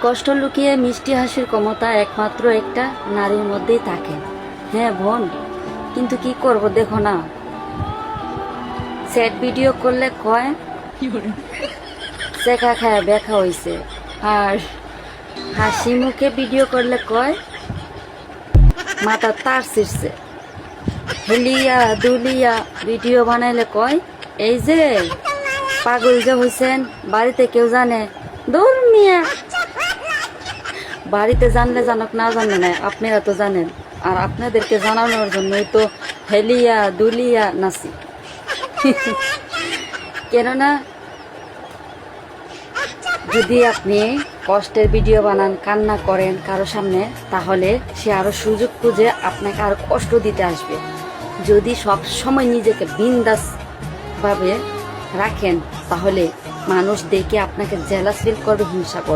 কষ্ট লুকিয়ে মিষ্টি হাসির ক্ষমতা একমাত্র একটা নারীর মধ্যেই থাকে। হ্যাঁ বোন, কিন্তু কি করব দেখো না, স্যাড ভিডিও করলে কয় চেকা খায় ব্যাখা হইছে, আর হাসি মুখে ভিডিও করলে কয় মাথা তার ছিঁড়ছে। হেলিয়া দুলিয়া ভিডিও বানাইলে কয় এই যে পাগল যে হইছেন, বাড়িতে কেউ জানে? দূর মিয়া, বাড়িতে জানলে জানক, না জানলে নাই, আপনারা তো জানেন। আর আপনাদেরকে জানানোর জন্যই তো হেলিয়া দুলিয়া নাচি। কেননা যদি আপনি কষ্টের ভিডিও বানান, কান্না করেন কারো সামনে, তাহলে সে আরো সুযোগ খুঁজে আপনাকে আরো কষ্ট দিতে আসবে। যদি সব সময় নিজেকে বিন্দাস ভাবে রাখেন, তাহলে মানুষ দেখে আপনাকে জেলাস ফিল করবে, হিংসা করবে।